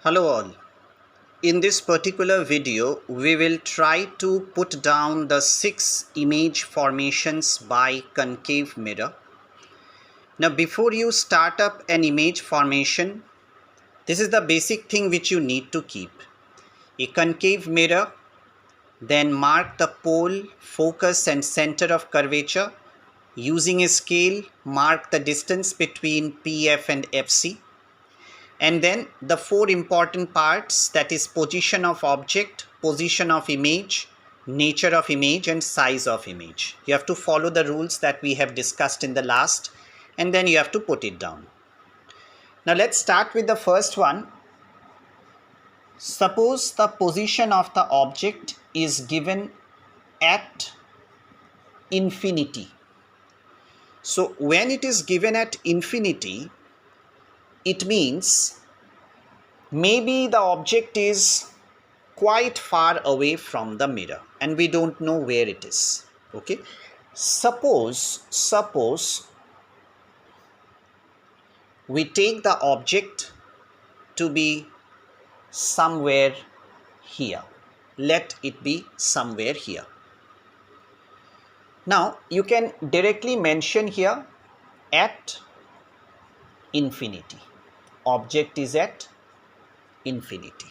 Hello all. In this particular video, we will try to put down the 6 image formations by concave mirror. Now before you start up an image formation, this is the basic thing which you need to keep. A concave mirror, then mark the pole, focus and center of curvature. Using a scale, mark the distance between PF and FC. And then the 4 important parts, that is position of object, position of image, nature of image and size of image. You have to follow the rules that we have discussed in the last, and then you have to put it down. Now let's start with the first one. Suppose the position of the object is given at infinity. So when it is given at infinity, it means maybe the object is quite far away from the mirror and we don't know where it is. Okay, suppose we take the object to be somewhere here. Let it be somewhere here. Now you can directly mention here at infinity. Object is at infinity.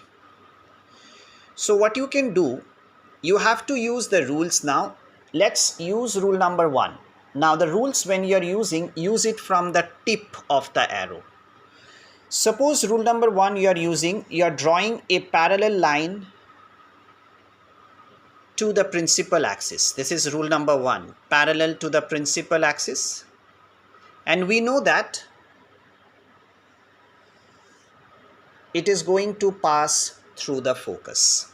So what you can do, you have to use the rules now. Let's use rule number 1. Now the rules, when you are using, use it from the tip of the arrow. Suppose rule number 1 you are drawing a parallel line to the principal axis. This is rule number 1, parallel to the principal axis. And we know that it is going to pass through the focus.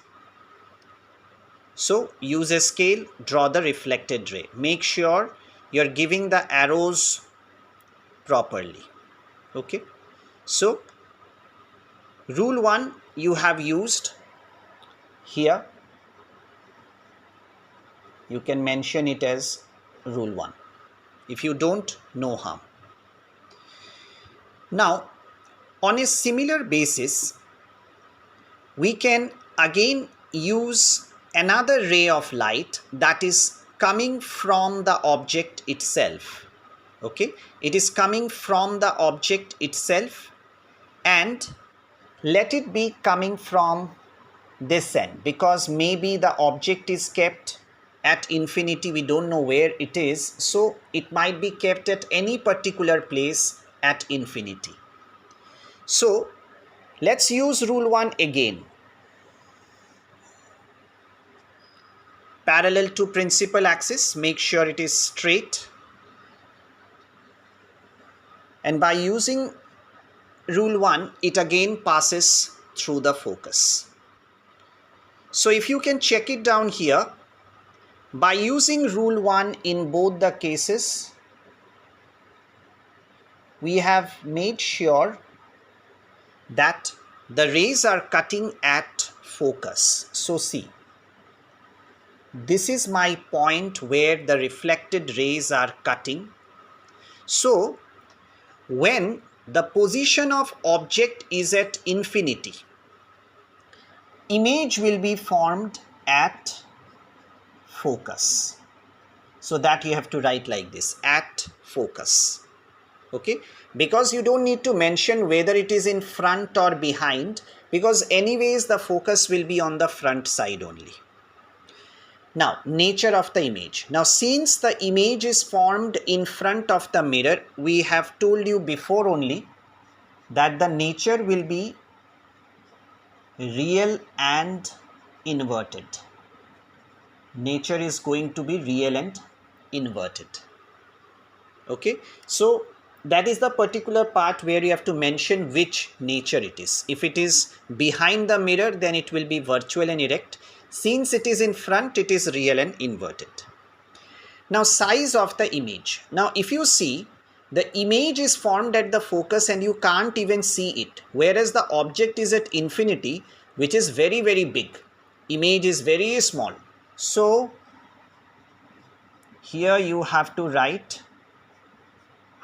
So use a scale, draw the reflected ray. Make sure you're giving the arrows properly. Okay. So rule 1 you have used here. You can mention it as rule 1. If you don't, no harm. Now on a similar basis, we can again use another ray of light that is coming from the object itself. Okay, it is coming from the object itself, and let it be coming from this end, because maybe the object is kept at infinity. We don't know where it is, so it might be kept at any particular place at infinity. So let's use rule 1 again. Parallel to principal axis, make sure it is straight. And by using rule 1, it again passes through the focus. So if you can check it down here, by using rule 1 in both the cases, we have made sure that the rays are cutting at focus. So see, this is my point where the reflected rays are cutting. So when the position of object is at infinity, image will be formed at focus. So that you have to write like this, at focus. Okay, because you don't need to mention whether it is in front or behind, because anyways the focus will be on the front side only. Now nature of the image. Now since the image is formed in front of the mirror, we have told you before only that the nature will be real and inverted. Nature is going to be real and inverted. Okay, so that is the particular part where you have to mention which nature it is. If it is behind the mirror, then it will be virtual and erect. Since it is in front, it is real and inverted. Now size of the image. Now if you see, the image is formed at the focus and you can't even see it, whereas the object is at infinity, which is very, very big. Image is very small. So here you have to write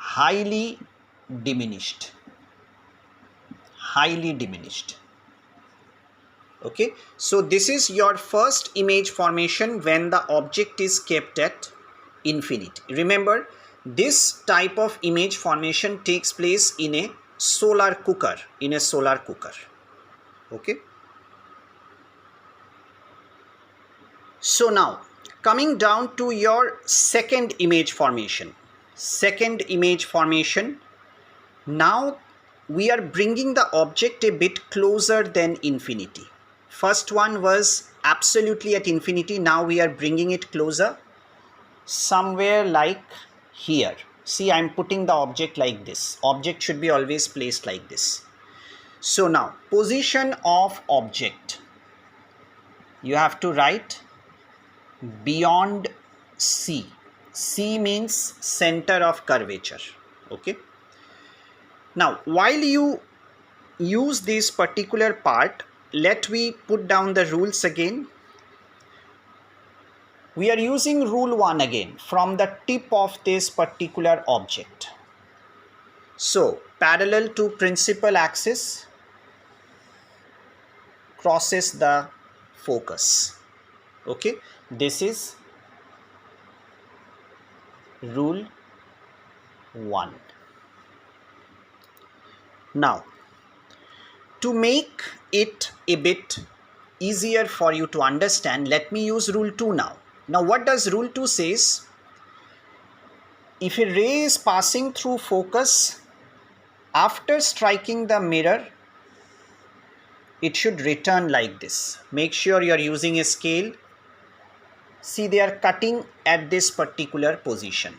highly diminished. Highly diminished. Okay, so this is your first image formation when the object is kept at infinity. Remember, this type of image formation takes place in a solar cooker, okay. So now coming down to your second image formation, now we are bringing the object a bit closer than infinity. First one was absolutely at infinity, now we are bringing it closer, somewhere like here. See, I am putting the object like this. Object should be always placed like this. So now, position of object, you have to write beyond C. C means center of curvature, okay. Now, while you use this particular part, let me put down the rules again. We are using rule 1 again from the tip of this particular object. So, parallel to principal axis crosses the focus. Okay, this is rule 1. Now, to make it a bit easier for you to understand, let me use rule 2 now. Now, what does rule 2 says? If a ray is passing through focus, after striking the mirror, it should return like this. Make sure you are using a scale. See, they are cutting at this particular position.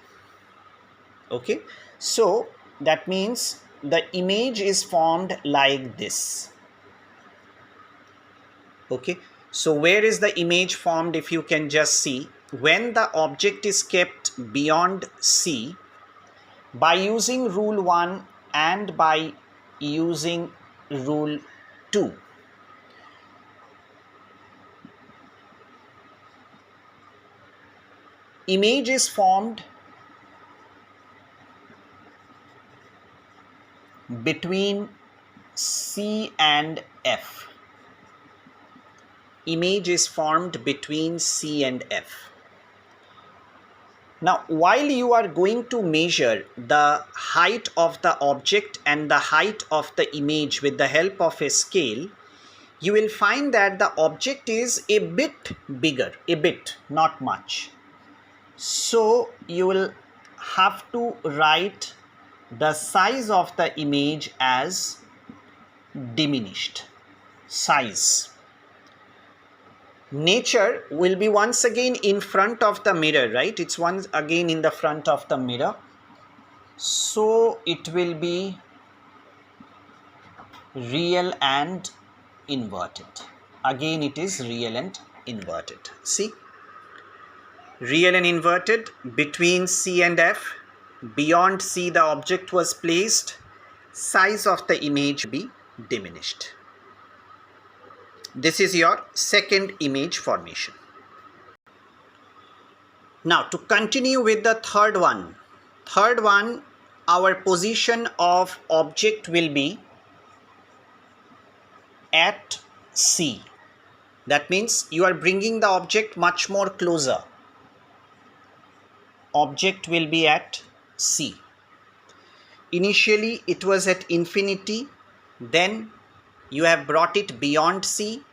Okay, so that means the image is formed like this. Okay, so where is the image formed? If you can just see, when the object is kept beyond C, by using rule 1 and by using rule 2, image is formed between C and F. Image is formed between C and F. Now, while you are going to measure the height of the object and the height of the image with the help of a scale, you will find that the object is a bit bigger, a bit, not much. So, you will have to write the size of the image as diminished size. Nature will be once again in front of the mirror, right? It's once again in the front of the mirror. So it will be real and inverted. Again, it is real and inverted. See? Real and inverted between C and F. Beyond C, the object was placed. Size of the image be diminished. This is your second image formation. Now, to continue with the third one. Third one, our position of object will be at C. That means you are bringing the object much more closer. Object will be at C. Initially it was at infinity, then you have brought it beyond C,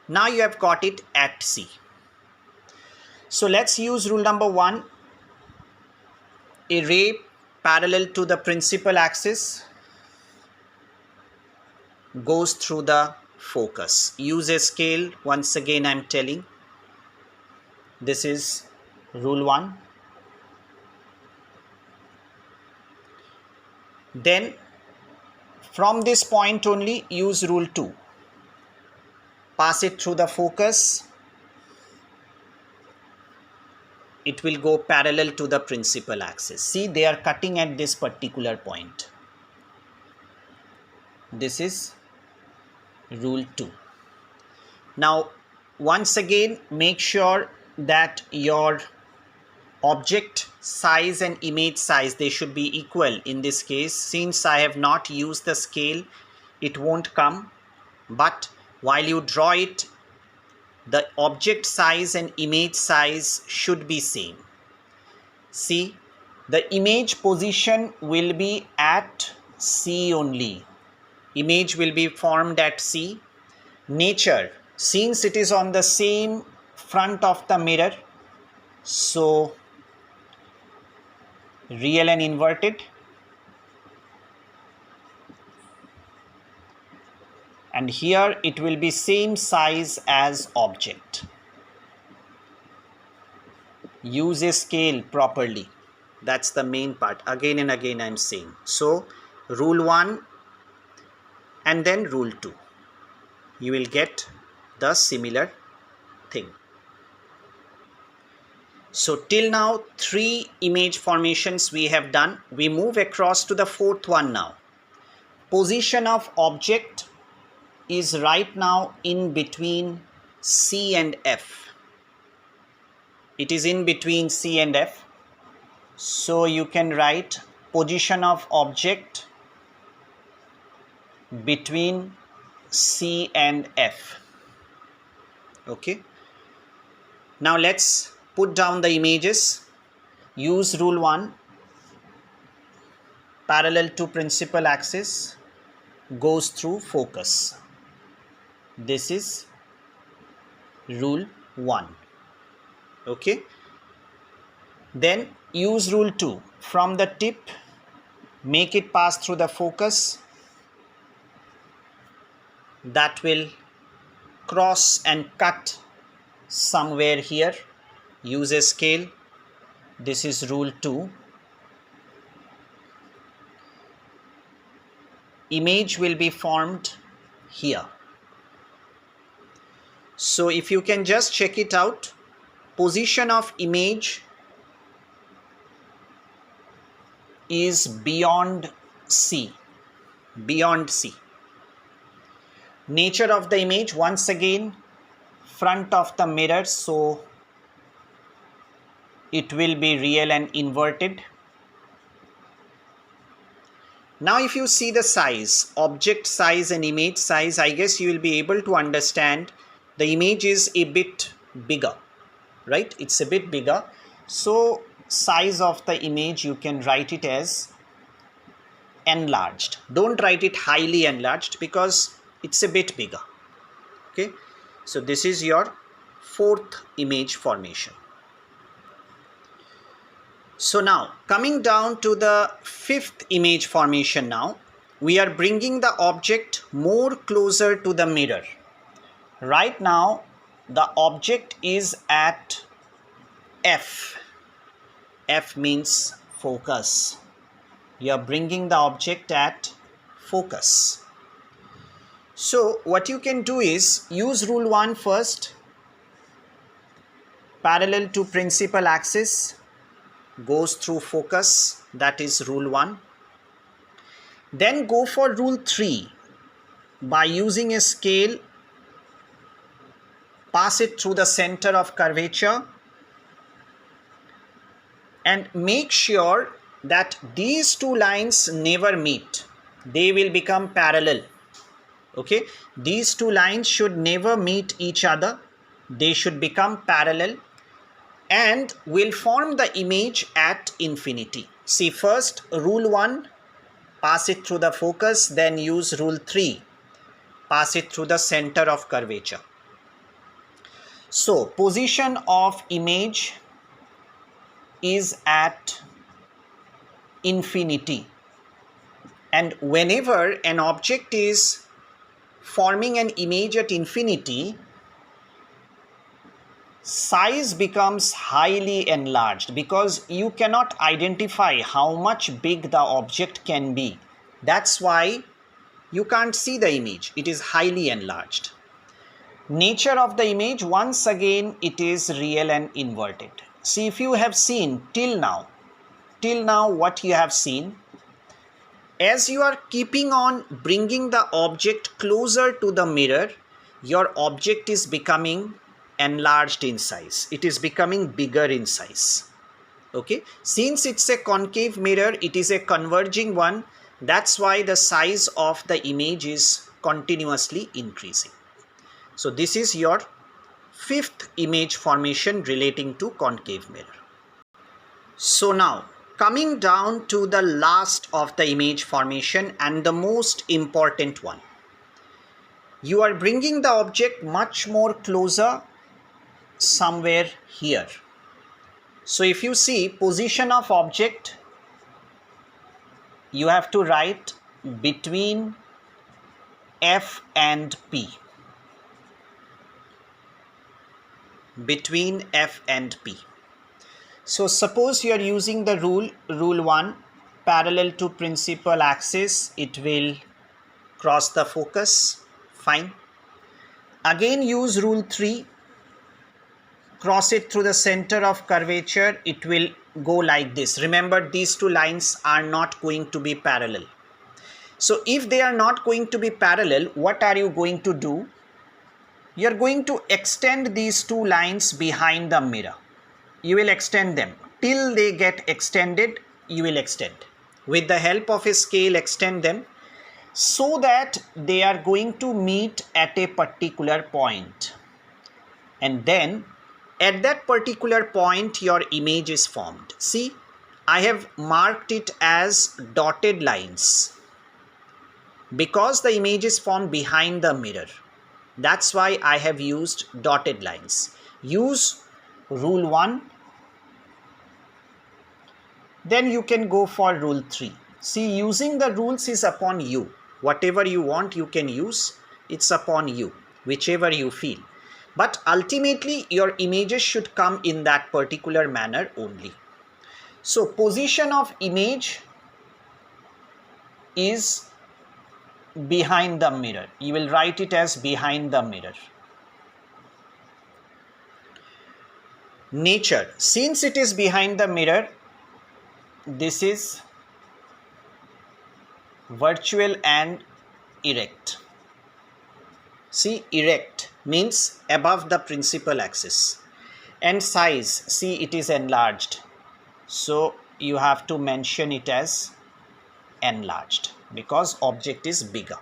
now you have got it at C. So let's use rule number 1. A ray parallel to the principal axis goes through the focus. Use a scale, once again I am telling. This is rule 1. Then from this point only use rule 2. Pass it through the focus. It will go parallel to the principal axis. See, they are cutting at this particular point. This is rule 2. Now, once again, make sure that your object size and image size, they should be equal. In this case, since I have not used the scale, it won't come, but while you draw it, the object size and image size should be same. See, the image position will be at C only. Image will be formed at C. Nature, since it is on the same front of the mirror, so real and inverted. And here it will be same size as object. Use a scale properly. That's the main part. Again and again I'm saying. So rule 1 and then rule 2. You will get the similar thing. So till now 3 image formations we have done. We move across to the 4th one now. Position of object is right now in between C and F. It is in between C and F. So you can write position of object between C and F. Okay. Now let's put down the images. Use rule 1. Parallel to principal axis goes through focus. This is rule 1. Okay. Then use rule 2. From the tip, make it pass through the focus. That will cross and cut somewhere here. Use a scale. This is rule 2. Image will be formed here. So if you can just check it out, position of image is beyond C. Beyond C. Nature of the image, once again, front of the mirror, so it will be real and inverted. Now if you see the size, object size and image size, I guess you will be able to understand the image is a bit bigger, right? It's a bit bigger. So size of the image, you can write it as enlarged. Don't write it highly enlarged because it's a bit bigger. Okay. So this is your 4th image formation. So now coming down to the 5th image formation now, we are bringing the object more closer to the mirror. Right now the object is at F. F means focus. You are bringing the object at focus. So what you can do is use rule 1 first. Parallel to principal axis goes through focus. That is rule 1. Then go for rule 3. By using a scale, pass it through the center of curvature and make sure that these two lines never meet. They will become parallel. Okay, these two lines should never meet each other. They should become parallel and will form the image at infinity. See, first rule 1, pass it through the focus, then use rule 3, pass it through the center of curvature. So position of image is at infinity, and whenever an object is forming an image at infinity, size becomes highly enlarged because you cannot identify how much big the object can be. That's why you can't see the image. It is highly enlarged. Nature of the image, once again, it is real and inverted. See, if you have seen till now what you have seen, as you are keeping on bringing the object closer to the mirror, your object is becoming enlarged in size. It is becoming bigger in size. Okay, since it's a concave mirror, it is a converging one. That's why the size of the image is continuously increasing. So this is your fifth image formation relating to concave mirror. So now coming down to the last of the image formation and the most important one. You are bringing the object much more closer somewhere here. So if you see position of object, you have to write between F and P. Between F and P. So suppose you are using the rule 1, parallel to principal axis, it will cross the focus, fine. Again use rule 3, cross it through the center of curvature, it will go like this. Remember, these two lines are not going to be parallel. So if they are not going to be parallel, what are you going to do? You are going to extend these two lines behind the mirror. You will extend them till they get extended. You will extend with the help of a scale, extend them so that they are going to meet at a particular point, and then at that particular point your image is formed. See, I have marked it as dotted lines because the image is formed behind the mirror. That's why I have used dotted lines. Use rule 1, then you can go for rule 3. See, using the rules is upon you. Whatever you want you can use, it's upon you, whichever you feel. But ultimately your images should come in that particular manner only. So position of image is behind the mirror. You will write it as behind the mirror. Nature, since it is behind the mirror, this is virtual and erect. See, erect means above the principal axis. And size, see, it is enlarged. So you have to mention it as enlarged because object is bigger.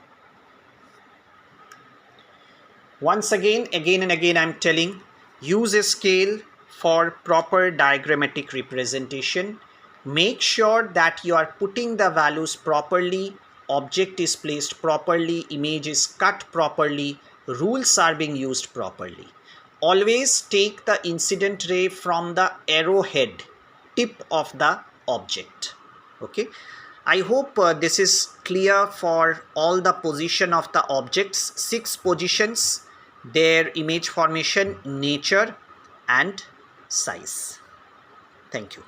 Once again and again I am telling, use a scale for proper diagrammatic representation. Make sure that you are putting the values properly, object is placed properly, image is cut properly, rules are being used properly. Always take the incident ray from the arrowhead tip of the object. Okay, I hope this is clear for all the position of the objects, 6 positions, their image formation, nature and size. Thank you.